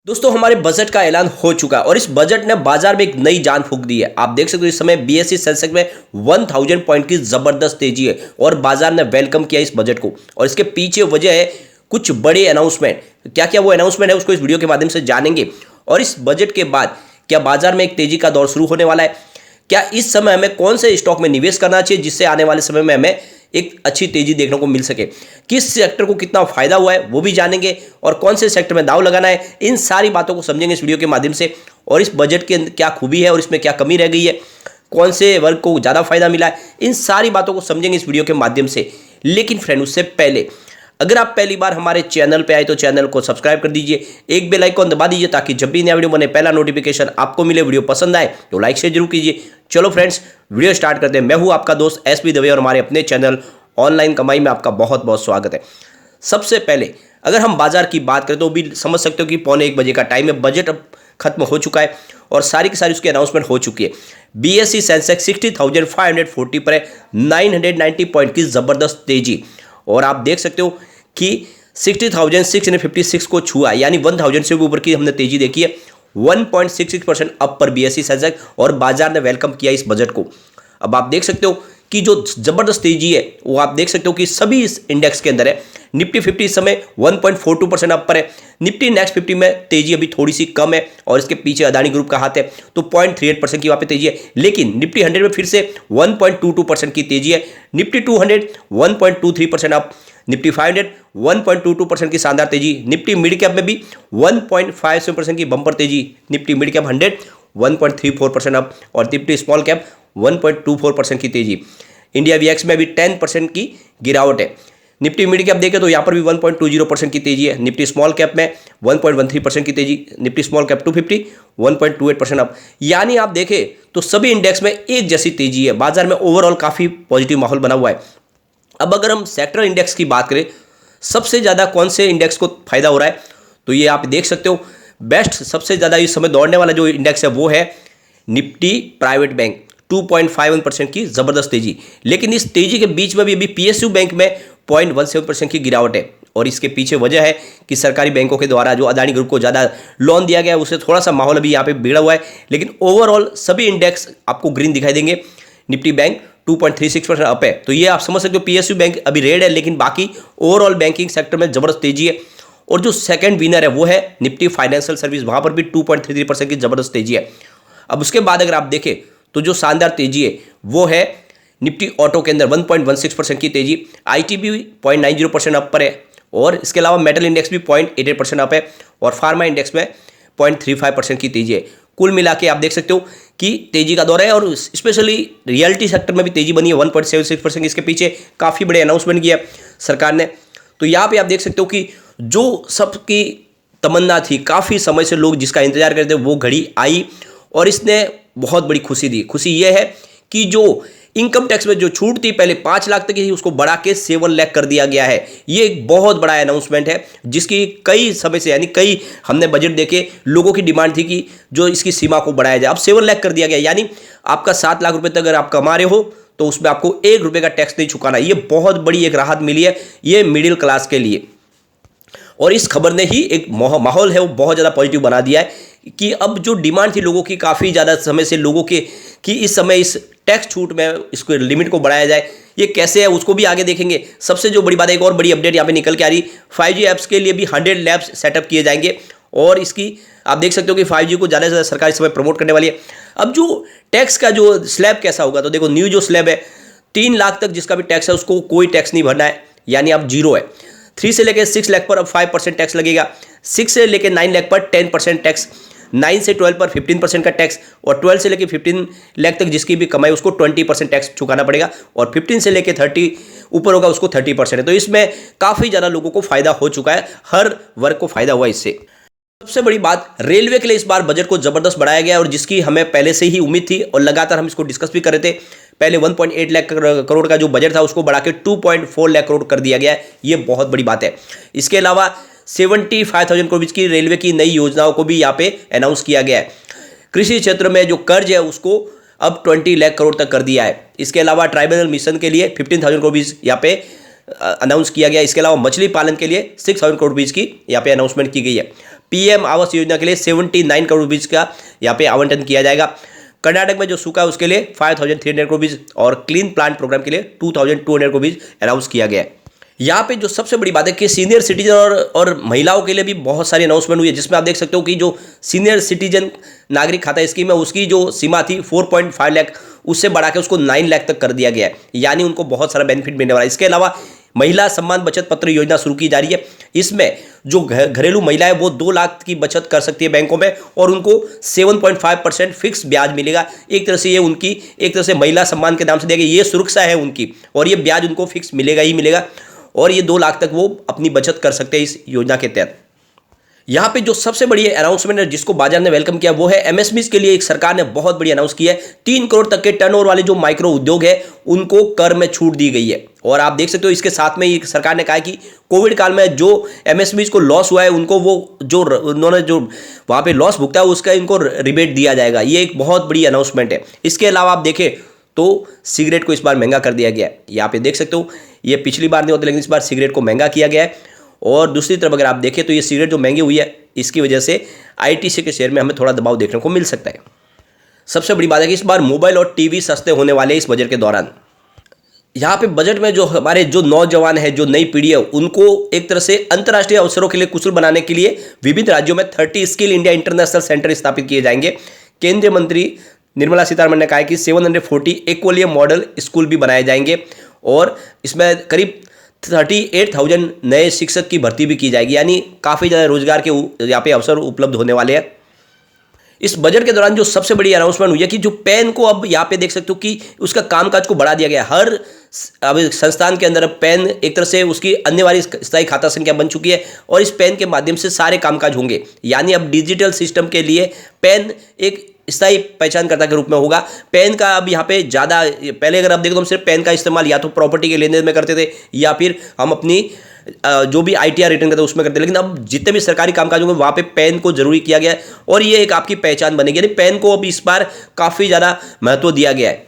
दोस्तों हमारे बजट का ऐलान हो चुका है और इस बजट ने बाजार में एक नई जान फूंक दी है। आप देख सकते हो इस समय बीएसई सेंसेक्स में 1000 पॉइंट की जबरदस्त तेजी है और बाजार ने वेलकम किया इस बजट को। और इसके पीछे वजह है कुछ बड़े अनाउंसमेंट। क्या क्या वो अनाउंसमेंट है उसको इस वीडियो के माध्यम से जानेंगे। और इस बजट के बाद क्या बाजार में एक तेजी का दौर शुरू होने वाला है, क्या इस समय हमें कौन से स्टॉक में निवेश करना चाहिए जिससे आने वाले समय में हमें एक अच्छी तेजी देखने को मिल सके, किस सेक्टर को कितना फायदा हुआ है वो भी जानेंगे और कौन से सेक्टर में दांव लगाना है, इन सारी बातों को समझेंगे इस वीडियो के माध्यम से। और इस बजट के क्या खूबी है और इसमें क्या कमी रह गई है, कौन से वर्ग को ज़्यादा फायदा मिला है, इन सारी बातों को समझेंगे इस वीडियो के माध्यम से। लेकिन फ्रेंड उससे पहले अगर आप पहली बार हमारे चैनल पे आए तो चैनल को सब्सक्राइब कर दीजिए, एक बेल आइकन दबा दीजिए ताकि जब भी नया वीडियो बने पहला नोटिफिकेशन आपको मिले। वीडियो पसंद आए तो लाइक शेयर जरूर कीजिए। चलो फ्रेंड्स वीडियो स्टार्ट करते हैं। मैं हूं आपका दोस्त एसपी दवे और हमारे अपने चैनल ऑनलाइन कमाई में आपका बहुत बहुत स्वागत है। सबसे पहले अगर हम बाजार की बात करें तो भी समझ सकते हो कि 1:15 का टाइम है, बजट अब खत्म हो चुका है और सारी की सारी उसकी अनाउंसमेंट हो चुकी है। बीएसई सेंसेक्स 60,540 पर है, 990 पॉइंट की जबरदस्त तेजी। और आप देख सकते हो कि 60,656 को छुआ, यानी 1000 से ऊपर की हमने तेजी देखी है। 1.66% अप पर बीएसई सेंसेक्स और बाजार ने वेलकम किया इस बजट को। अब आप देख सकते हो कि जो जबरदस्त तेजी है वो आप देख सकते हो कि सभी इस इंडेक्स के अंदर है। निफ्टी 50 इस समय 1.42% अप पर है। निफ्टी नेक्स्ट 50 में तेजी अभी थोड़ी सी कम है और इसके पीछे अदानी ग्रुप का हाथ है तो 0.38% की वहाँ पे तेजी है। लेकिन निफ्टी 100 में फिर से 1.22% की तेजी है। निफ्टी 200 1.23% अप, निफ्टी 500 1.22% की शानदार तेजी। निफ्टी मिड कैप में भी 1.57% की बम्पर तेजी। निफ्टी मिड कैप 100 1.34% अप और निफ्टी स्मॉल कैप 1.24% की तेजी। इंडिया वीएक्स में भी 10% की गिरावट है। निफ्टी मिड कैप देखें तो यहाँ पर भी 1.20% की तेजी है। निफ्टी स्मॉल कैप में 1.13% की तेजी। Nifty small cap 250 1.28% up. यानी आप देखें तो सभी इंडेक्स में एक जैसी तेजी है। बाजार में ओवरऑल काफ़ी पॉजिटिव माहौल बना हुआ है। अब अगर हम सेक्टर इंडेक्स की बात करें, सबसे ज़्यादा कौन से इंडेक्स को फायदा हो रहा है तो ये आप देख सकते हो बेस्ट सबसे ज़्यादा इस समय दौड़ने वाला जो इंडेक्स है वो है निफ्टी प्राइवेट बैंक, 2.51% की ज़बरदस्त तेजी। लेकिन इस तेजी के बीच में भी अभी पीएसयू बैंक में 0.17% की गिरावट है और इसके पीछे वजह है कि सरकारी बैंकों के द्वारा जो अदानी ग्रुप को ज़्यादा लोन दिया गया है उससे थोड़ा सा माहौल अभी यहाँ पे बिगड़ा हुआ है। लेकिन ओवरऑल सभी इंडेक्स आपको ग्रीन दिखाई देंगे। निफ्टी बैंक 2.36% अप है तो ये आप समझ सकते हो पीएसयू बैंक अभी रेड है, लेकिन बाकी ओवरऑल बैंकिंग सेक्टर में ज़बरदस्त तेजी है। और जो सेकंड विनर है वो है निफ्टी फाइनेंशियल सर्विस, वहाँ पर भी 2.33% की ज़बरदस्त तेजी है। अब उसके बाद अगर आप देखें तो जो शानदार तेजी है वो है निफ्टी ऑटो के अंदर 1.16% की तेजी। आईटीबी 0.90% अप पर है और इसके अलावा मेटल इंडेक्स भी 0.88% अप है और फार्मा इंडेक्स में 0.35% की तेजी है। कुल मिला के आप देख सकते हो कि तेजी का दौर है और स्पेशली रियलिटी सेक्टर में भी तेजी बनी है 1.76% की। इसके पीछे काफ़ी बड़े अनाउंसमेंट किया सरकार ने। तो यहाँ पे आप देख सकते हो कि जो सबकी तमन्ना थी, काफ़ी समय से लोग जिसका इंतजार करते थे वो घड़ी आई और इसने बहुत बड़ी खुशी दी। खुशी ये है कि जो इनकम टैक्स में जो छूट थी पहले 5 लाख तक की थी उसको बढ़ा के 7 लाख कर दिया गया है। ये एक बहुत बड़ा अनाउंसमेंट है जिसकी कई समय से, यानी कई हमने बजट देखे, लोगों की डिमांड थी कि जो इसकी सीमा को बढ़ाया जाए। अब 7 लाख कर दिया गया, यानी आपका 7 लाख रुपए तक अगर आप कमा रहे हो तो उसमें आपको 1 रुपये का टैक्स नहीं चुकाना। ये बहुत बड़ी एक राहत मिली है ये मिडिल क्लास के लिए। और इस खबर ने ही एक माहौल है वो बहुत ज़्यादा पॉजिटिव बना दिया है कि अब जो डिमांड थी लोगों की काफ़ी ज़्यादा समय से लोगों के कि इस समय इस टैक्स छूट में इसको लिमिट को बढ़ाया जाए, ये कैसे है उसको भी आगे देखेंगे। सबसे जो बड़ी बात है, एक और बड़ी अपडेट यहाँ पे निकल के आ रही, 5G ऐप्स के लिए भी 100 लैब्स सेटअप किए जाएंगे और इसकी आप देख सकते हो कि 5G को ज़्यादा से ज़्यादा सरकार इस समय प्रमोट करने वाली है। अब जो टैक्स का जो स्लैब कैसा होगा तो देखो, न्यू जो स्लैब है 3 लाख तक जिसका भी टैक्स है उसको कोई टैक्स नहीं भरना है, यानी आप जीरो है। 3 से लेकर 6 लाख पर अब 5% टैक्स लगेगा। 6 से लेकर 9 लाख पर 10% टैक्स, 9 से 12 पर 15% का टैक्स और 12 से लेकर 15 लाख तक जिसकी भी कमाई उसको 20% टैक्स चुकाना पड़ेगा और 15 से लेकर 30 ऊपर होगा उसको 30% है। तो इसमें काफ़ी ज़्यादा लोगों को फायदा हो चुका है, हर वर्ग को फायदा हुआ इससे। सबसे बड़ी बात, रेलवे के लिए इस बार बजट को जबरदस्त बढ़ाया गया और जिसकी हमें पहले से ही उम्मीद थी और लगातार हम इसको डिस्कस भी कर रहे थे। पहले 1.8 लाख करोड़ का जो बजट था उसको बढ़ा के 2.4 लाख करोड़ कर दिया गया है, ये बहुत बड़ी बात है। इसके अलावा 75,000 करोड़ की रेलवे की नई योजनाओं को भी यहाँ पे अनाउंस किया गया है। कृषि क्षेत्र में जो कर्ज है उसको अब 20 लाख करोड़ तक कर दिया है। इसके अलावा ट्राइबल मिशन के लिए 15,000 करोड़ यहाँ पे अनाउंस किया गया। इसके अलावा मछली पालन के लिए 6,000 करोड़ रुपीज़ की यहाँ पे अनाउंसमेंट की गई है। पीएम आवास योजना के लिए 79 करोड़ रुपीज का यहाँ पे आवंटन किया जाएगा। कर्नाटक में जो सूखा है उसके लिए 5300 करोड़ रुपीज और क्लीन प्लांट प्रोग्राम के लिए 2200 करोड़ रुपीज अनाउंस किया गया है। यहाँ पे जो सबसे बड़ी बात है कि सीनियर सिटीजन और महिलाओं के लिए भी बहुत सारी अनाउंसमेंट हुई है, जिसमें आप देख सकते हो कि जो सीनियर सिटीजन नागरिक खाता स्कीम है उसकी जो सीमा थी 4.5 लाख, उससे बढ़ा के उसको 9 लाख तक कर दिया गया है, यानी उनको बहुत सारा बेनिफिट मिलने वाला है। इसके अलावा महिला सम्मान बचत पत्र योजना शुरू की जा रही है। इसमें जो घरेलू महिला है वो 2 लाख की बचत कर सकती है बैंकों में और उनको 7.5% फिक्स ब्याज मिलेगा। एक तरह से ये उनकी एक तरह से महिला सम्मान के नाम से दिया गया, ये सुरक्षा है उनकी और ये ब्याज उनको फिक्स मिलेगा ही मिलेगा और ये 2 लाख तक वो अपनी बचत कर सकते हैं इस योजना के तहत। यहाँ पे जो सबसे बड़ी अनाउंसमेंट है जिसको बाजार ने वेलकम किया वो है एमएसएमईज के लिए एक सरकार ने बहुत बड़ी अनाउंस की है। 3 करोड़ तक के टर्नओवर वाले जो माइक्रो उद्योग है उनको कर में छूट दी गई है और आप देख सकते हो इसके साथ में सरकार ने कहा है कि कोविड काल में जो एमएसएमईज को लॉस हुआ है उनको वो जो उन्होंने जो वहाँ पे लॉस भुगता है उसका इनको रिबेट दिया जाएगा। ये एक बहुत बड़ी अनाउंसमेंट है। इसके अलावा आप देखें तो सिगरेट को इस बार महंगा कर दिया गया है। यहाँ पे देख सकते हो ये पिछली बार नहीं होता लेकिन इस बार सिगरेट को महंगा किया गया है। और दूसरी तरफ अगर आप देखें तो ये सिगरेट जो महंगी हुई है इसकी वजह से आईटीसी के शेयर में हमें थोड़ा दबाव देखने को मिल सकता है। सबसे बड़ी बात है कि इस बार मोबाइल और टीवी सस्ते होने वाले हैं इस बजट के दौरान। यहाँ पे बजट में जो हमारे जो नौजवान है, जो नई पीढ़ी है, उनको एक तरह से अंतर्राष्ट्रीय अवसरों के लिए कुशल बनाने के लिए विभिन्न राज्यों में 30 स्किल इंडिया इंटरनेशनल सेंटर स्थापित किए जाएंगे। केंद्रीय मंत्री निर्मला सीतारमण ने कहा है कि 740 इक्वलियम मॉडल स्कूल भी बनाए जाएंगे और इसमें करीब 38,000 नए शिक्षक की भर्ती भी की जाएगी, यानी काफ़ी ज़्यादा रोजगार के यहाँ पे अवसर उपलब्ध होने वाले हैं। इस बजट के दौरान जो सबसे बड़ी अनाउंसमेंट हुई है कि जो पेन को अब यहाँ पे देख सकते हो कि उसका कामकाज को बढ़ा दिया गया है। हर अब संस्थान के अंदर अब पेन एक तरह से उसकी अनिवार्य स्थायी खाता संख्या बन चुकी है और इस पेन के माध्यम से सारे कामकाज होंगे, यानी अब डिजिटल सिस्टम के लिए पेन एक स्थायी पहचानकर्ता के रूप में होगा। पेन का अब यहाँ पे ज़्यादा, पहले अगर आप देखो तो हम सिर्फ पेन का इस्तेमाल या तो प्रॉपर्टी के लेन देन में करते थे या फिर हम अपनी जो भी ITR रिटर्न करते हैं उसमें करते हैं, लेकिन अब जितने भी सरकारी कामकाज होंगे वहाँ पे पेन को जरूरी किया गया है और ये एक आपकी पहचान बनेगी, यानी पेन को अब इस बार काफ़ी ज़्यादा महत्व दिया गया है।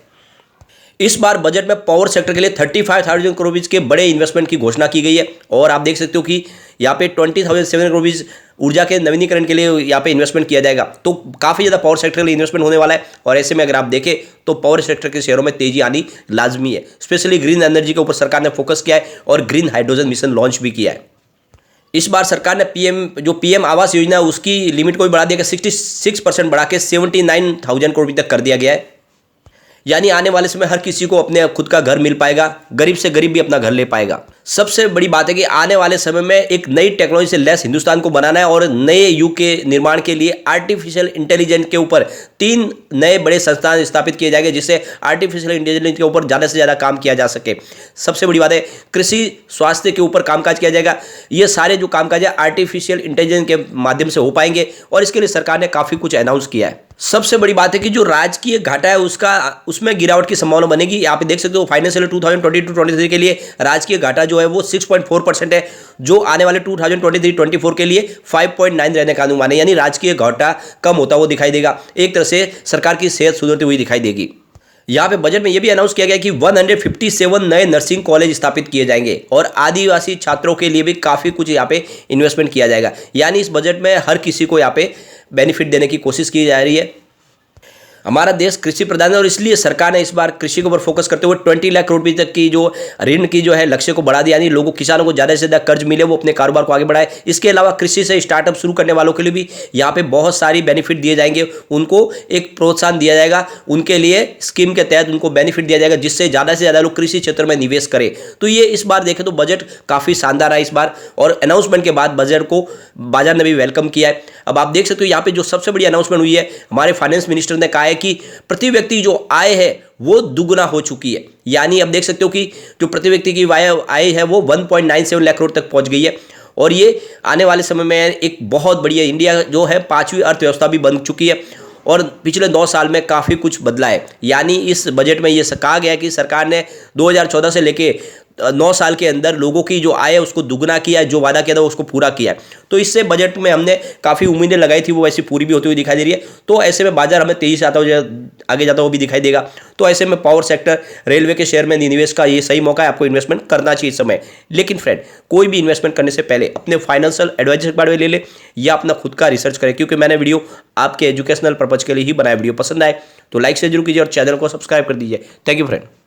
इस बार बजट में पावर सेक्टर के लिए 35,000 करोड़ रुपीज़ के बड़े इन्वेस्टमेंट की घोषणा की गई है और आप देख सकते हो कि यहाँ पे 20,700 करोड़ रुपीज़ ऊर्जा के नवीनीकरण के लिए यहाँ पे इन्वेस्टमेंट किया जाएगा। तो काफ़ी ज़्यादा पावर सेक्टर के लिए इन्वेस्टमेंट होने वाला है और ऐसे में अगर आप देखें तो पावर सेक्टर के शेयरों में तेजी आनी लाजमी है। स्पेशली ग्रीन एनर्जी के ऊपर सरकार ने फोकस किया है और ग्रीन हाइड्रोजन मिशन लॉन्च भी किया है। इस बार सरकार ने पीएम आवास योजना है उसकी लिमिट को भी बढ़ा दिया, 66% बढ़ा के 79,000 करोड़ रुपये तक कर दिया गया है, यानी आने वाले समय हर किसी को अपने खुद का घर मिल पाएगा, गरीब से गरीब भी अपना घर ले पाएगा। सबसे बड़ी बात है कि आने वाले समय में एक नई टेक्नोलॉजी से लैस हिंदुस्तान को बनाना है और नए युग के निर्माण के लिए आर्टिफिशियल इंटेलिजेंस के ऊपर 3 नए बड़े संस्थान स्थापित किए जाएंगे जिससे आर्टिफिशियल इंटेलिजेंस के ऊपर ज़्यादा से ज़्यादा काम किया जा सके। सबसे बड़ी बात है कृषि स्वास्थ्य के ऊपर कामकाज किया जाएगा। ये सारे जो कामकाज है आर्टिफिशियल इंटेलिजेंस के माध्यम से हो पाएंगे और इसके लिए सरकार ने काफ़ी कुछ अनाउंस किया है। सबसे बड़ी बात है कि जो राजकीय घाटा है उसमें गिरावट की संभावना बनेगी। यहाँ पे देख सकते हो फाइनेंशियल 2022-23 के लिए राजकीय घाटा जो है वो 6.4% है, जो आने वाले 2023-24 के लिए 5.9 रहने का अनुमान है, यानी राजकीय घाटा कम होता हुआ दिखाई देगा। एक तरह से सरकार की सेहत सुधरती हुई दिखाई देगी। यहाँ पे बजट में यह भी अनाउंस किया गया कि 157 नए नर्सिंग कॉलेज स्थापित किए जाएंगे और आदिवासी छात्रों के लिए भी काफ़ी कुछ यहाँ पे इन्वेस्टमेंट किया जाएगा, यानी इस बजट में हर किसी को यहाँ पे बेनिफिट देने की कोशिश की जा रही है। हमारा देश कृषि प्रधान है और इसलिए सरकार ने इस बार कृषि के ऊपर फोकस करते हुए 20 लाख करोड़ रुपए तक की जो ऋण की जो है लक्ष्य को बढ़ा दिया, यानी लोगों किसानों को ज़्यादा से ज़्यादा कर्ज मिले, वो अपने कारोबार को आगे बढ़ाए। इसके अलावा कृषि से स्टार्टअप शुरू करने वालों के लिए भी यहाँ पे बहुत सारी बेनिफिट दिए जाएंगे, उनको एक प्रोत्साहन दिया जाएगा, उनके लिए स्कीम के तहत उनको बेनिफिट दिया जाएगा जिससे ज़्यादा से ज़्यादा लोग कृषि क्षेत्र में निवेश करें। तो ये इस बार देखें तो बजट काफ़ी शानदार है इस बार और अनाउंसमेंट के बाद बजट को बाजार ने भी वेलकम किया है। अब आप देख सकते हो यहाँ पे जो सबसे बड़ी अनाउंसमेंट हुई है, हमारे फाइनेंस मिनिस्टर ने कहा है कि प्रति व्यक्ति जो आय है वो दुगुना हो चुकी है, यानी अब देख सकते हो कि जो प्रति व्यक्ति की आय है वो 1.97 लाख करोड़ तक पहुंच गई है और ये आने वाले समय में एक बहुत बढ़िया, इंडिया जो है 5वीं अर्थव्यवस्था भी बन चुकी है और पिछले 2 साल में काफ़ी कुछ बदला है। यानी इस बजट में ये कहा गया है कि सरकार ने 2014 से लेके 9 साल के अंदर लोगों की जो आय है उसको दुगना किया है, जो वादा किया था उसको पूरा किया है। तो इससे बजट में हमने काफ़ी उम्मीदें लगाई थी, वो वैसी पूरी भी होती हुई दिखाई दे रही है। तो ऐसे में बाजार हमें तेजी से आता हुआ आगे जाता हुआ भी दिखाई देगा। तो ऐसे में पावर सेक्टर, रेलवे के शेयर में निवेश का ये सही मौका है, आपको इन्वेस्टमेंट करना चाहिए इस समय। लेकिन फ्रेंड, कोई भी इन्वेस्टमेंट करने से पहले अपने फाइनेंशियल एडवाइजर के बारे में ले ले या अपना खुद का रिसर्च करें, क्योंकि मैंने वीडियो आपके एजुकेशनल पर्पज के लिए ही बनाया। वीडियो पसंद आए तो लाइक से जरूर कीजिए और चैनल को सब्सक्राइब कर दीजिए। Thank you friend.